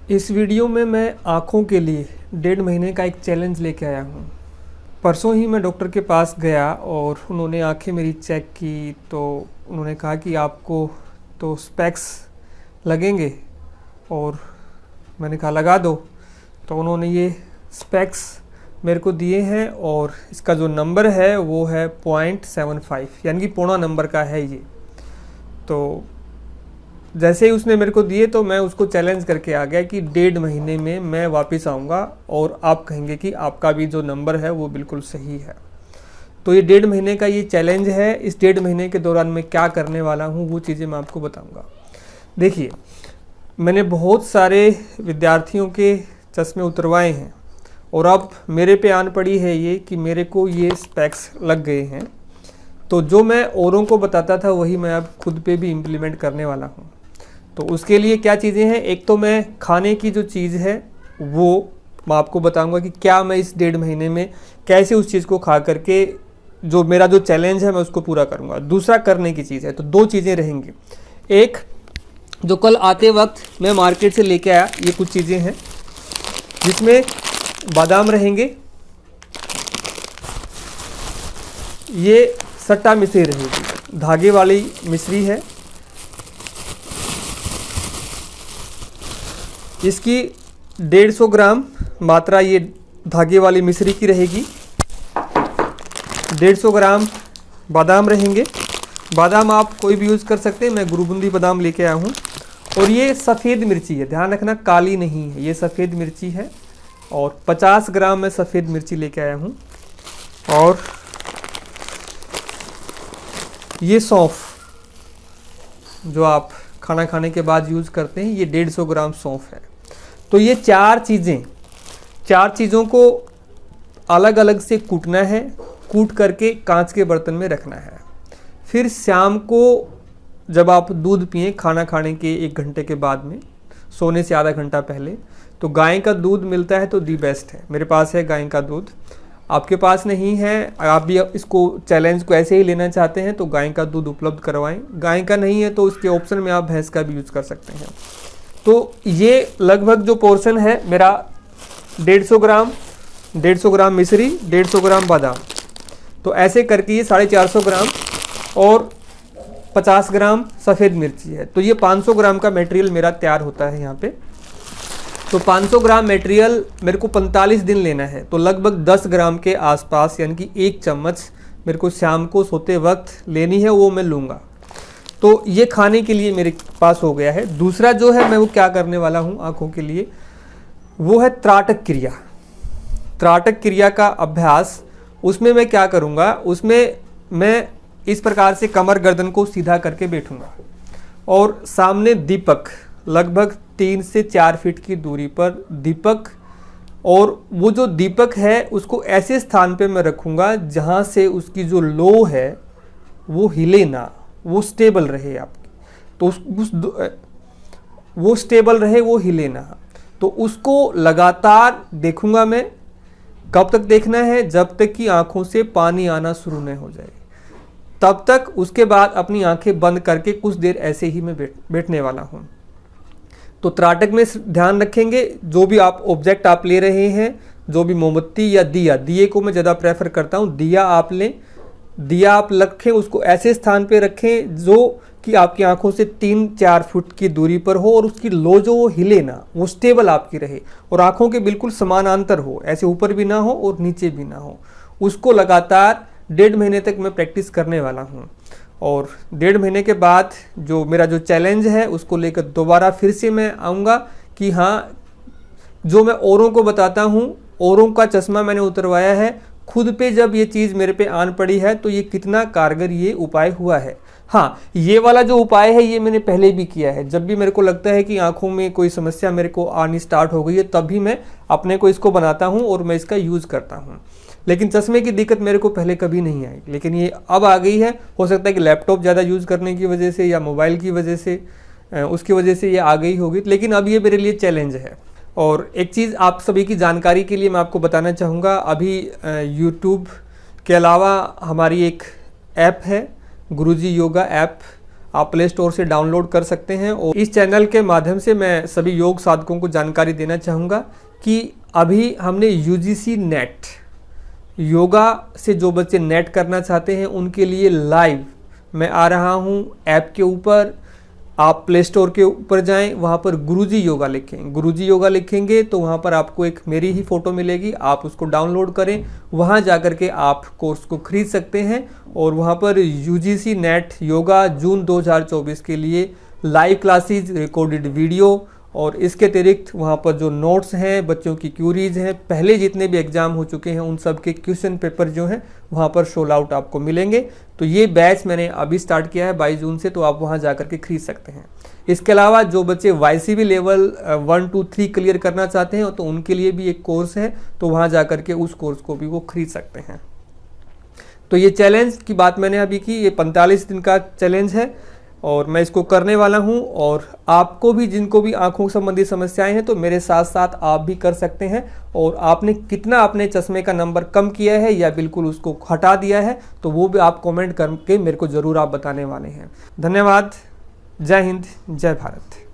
इस वीडियो में मैं आँखों के लिए 1.5 महीने का एक चैलेंज लेके आया हूँ। परसों ही मैं डॉक्टर के पास गया और उन्होंने आँखें मेरी चेक की तो उन्होंने कहा कि आपको तो स्पेक्स लगेंगे, और मैंने कहा लगा दो। तो उन्होंने ये स्पेक्स मेरे को दिए हैं और इसका जो नंबर है वो है 0.75, यानी कि पौना नंबर का है ये। तो जैसे ही उसने मेरे को दिए तो मैं उसको चैलेंज करके आ गया कि 1.5 महीने में मैं वापस आऊँगा और आप कहेंगे कि आपका भी जो नंबर है वो बिल्कुल सही है। तो ये 1.5 महीने का ये चैलेंज है। इस 1.5 महीने के दौरान मैं क्या करने वाला हूँ वो चीज़ें मैं आपको बताऊँगा। देखिए, मैंने बहुत सारे विद्यार्थियों के चश्मे उतरवाए हैं और अब मेरे पे आन पड़ी है ये कि मेरे को ये स्पेक्स लग गए हैं। तो जो मैं औरों को बताता था वही मैं अब खुद पे भी इम्प्लीमेंट करने वाला हूँ। तो उसके लिए क्या चीज़ें हैं, एक तो मैं खाने की जो चीज़ है वो मैं आपको बताऊंगा कि क्या मैं इस 1.5 महीने में कैसे उस चीज़ को खा करके जो मेरा जो चैलेंज है मैं उसको पूरा करूंगा। दूसरा करने की चीज़ है, तो दो चीज़ें रहेंगी। एक, जो कल आते वक्त मैं मार्केट से लेके आया, ये कुछ चीज़ें हैं जिसमें बादाम रहेंगे, ये सट्टा मिश्री रहेगी, धागे वाली मिश्री है, इसकी 150 ग्राम मात्रा ये धागे वाली मिश्री की रहेगी। 150 ग्राम बादाम रहेंगे। बादाम आप कोई भी यूज़ कर सकते हैं, मैं गुरुबुंदी बादाम लेके आया हूँ। और ये सफ़ेद मिर्ची है, ध्यान रखना काली नहीं है, ये सफ़ेद मिर्ची है। और 50 ग्राम मैं सफ़ेद मिर्ची लेके आया हूँ। और ये सौंफ जो आप खाना खाने के बाद यूज़ करते हैं, ये 150 ग्राम सौंफ है। तो ये चार चीज़ों को अलग अलग से कूटना है, कूट करके कांच के बर्तन में रखना है। फिर शाम को जब आप दूध पिएं खाना खाने के 1 घंटे के बाद में, सोने से आधा घंटा पहले, तो गाय का दूध मिलता है तो दी बेस्ट है। मेरे पास है गाय का दूध, आपके पास नहीं है, आप भी इसको चैलेंज को ऐसे ही लेना चाहते हैं तो गाय का दूध उपलब्ध करवाएं। गाय का नहीं है तो उसके ऑप्शन में आप भैंस का भी यूज़ कर सकते हैं। तो ये लगभग जो पोर्शन है मेरा 150 ग्राम मिश्री, 150 ग्राम बादाम, तो ऐसे करके ये 450 ग्राम और 50 ग्राम सफ़ेद मिर्ची है। तो ये 500 ग्राम का मटेरियल मेरा तैयार होता है यहाँ पे। तो 500 ग्राम मटेरियल मेरे को 45 दिन लेना है, तो लगभग 10 ग्राम के आसपास, यानी कि 1 चम्मच मेरे को शाम को सोते वक्त लेनी है, वो मैं लूँगा। तो ये खाने के लिए मेरे पास हो गया है। दूसरा जो है मैं वो क्या करने वाला हूँ आँखों के लिए, वो है त्राटक क्रिया। त्राटक क्रिया का अभ्यास, उसमें मैं क्या करूँगा, उसमें मैं इस प्रकार से कमर गर्दन को सीधा करके बैठूँगा और सामने दीपक, लगभग 3 से 4 फीट की दूरी पर दीपक, और वो जो दीपक है उसको ऐसे स्थान पे मैं रखूँगा जहाँ से उसकी जो लो है वो हिले ना, वो स्टेबल रहे आपकी। तो वो स्टेबल रहे, वो हिले ना। तो उसको लगातार देखूंगा मैं। कब तक देखना है? जब तक कि आंखों से पानी आना शुरू नहीं हो जाए, तब तक। उसके बाद अपनी आंखें बंद करके कुछ देर ऐसे ही मैं बैठने वाला हूँ। तो त्राटक में ध्यान रखेंगे, जो भी आप ऑब्जेक्ट आप ले रहे हैं, जो भी मोमबत्ती या दिया, दिए को मैं ज़्यादा प्रेफर करता हूँ, दिया आप लें, दिया आप रखें, उसको ऐसे स्थान पे रखें जो कि आपकी आंखों से 3-4 फुट की दूरी पर हो, और उसकी लो जो वो हिले ना, वो स्टेबल आपकी रहे, और आंखों के बिल्कुल समानांतर हो, ऐसे ऊपर भी ना हो और नीचे भी ना हो। उसको लगातार 1.5 महीने तक मैं प्रैक्टिस करने वाला हूँ। और 1.5 महीने के बाद जो मेरा जो चैलेंज है उसको लेकर दोबारा फिर से मैं आऊँगा कि हाँ, जो मैं औरों को बताता हूँ, औरों का चश्मा मैंने उतरवाया है, खुद पे जब ये चीज़ मेरे पे आन पड़ी है तो ये कितना कारगर ये उपाय हुआ है। हाँ, ये वाला जो उपाय है ये मैंने पहले भी किया है। जब भी मेरे को लगता है कि आंखों में कोई समस्या मेरे को आनी स्टार्ट हो गई है, तब भी मैं अपने को इसको बनाता हूँ और मैं इसका यूज़ करता हूँ। लेकिन चश्मे की दिक्कत मेरे को पहले कभी नहीं आई, लेकिन ये अब आ गई है। हो सकता है कि लैपटॉप ज़्यादा यूज़ करने की वजह से या मोबाइल की वजह से, उसकी वजह से ये आ गई होगी, लेकिन अब ये मेरे लिए चैलेंज है। और एक चीज़ आप सभी की जानकारी के लिए मैं आपको बताना चाहूँगा, अभी यूट्यूब के अलावा हमारी एक ऐप है, गुरुजी योगा ऐप। आप प्ले स्टोर से डाउनलोड कर सकते हैं। और इस चैनल के माध्यम से मैं सभी योग साधकों को जानकारी देना चाहूँगा कि अभी हमने यूजीसी नेट योगा से जो बच्चे नेट करना चाहते हैं उनके लिए लाइव मैं आ रहा हूँ ऐप के ऊपर। आप प्ले स्टोर के ऊपर जाएं, वहाँ पर गुरुजी योगा लिखें, गुरुजी योगा लिखेंगे तो वहाँ पर आपको एक मेरी ही फ़ोटो मिलेगी, आप उसको डाउनलोड करें, वहाँ जाकर के आप कोर्स को खरीद सकते हैं। और वहाँ पर यूजीसी नेट योगा जून 2024 के लिए लाइव क्लासेस, रिकॉर्डेड वीडियो और इसके अतिरिक्त वहाँ पर जो नोट्स हैं, बच्चों की क्यूरीज हैं, पहले जितने भी एग्ज़ाम हो चुके हैं उन सब के क्वेश्चन पेपर जो हैं वहाँ पर शोल आउट आपको मिलेंगे। तो ये बैच मैंने अभी स्टार्ट किया है 22 जून से, तो आप वहाँ जाकर के खरीद सकते हैं। इसके अलावा जो बच्चे YCB लेवल 1, 2, 3 क्लियर करना चाहते हैं तो उनके लिए भी एक कोर्स है, तो वहाँ जाकर के उस कोर्स को भी वो खरीद सकते हैं। तो ये चैलेंज की बात मैंने अभी की, ये 45 दिन का चैलेंज है और मैं इसको करने वाला हूं। और आपको भी, जिनको भी आंखों संबंधी समस्याएं हैं, तो मेरे साथ साथ आप भी कर सकते हैं। और आपने कितना अपने चश्मे का नंबर कम किया है या बिल्कुल उसको हटा दिया है, तो वो भी आप कमेंट करके मेरे को ज़रूर आप बताने वाले हैं। धन्यवाद। जय हिंद, जय भारत।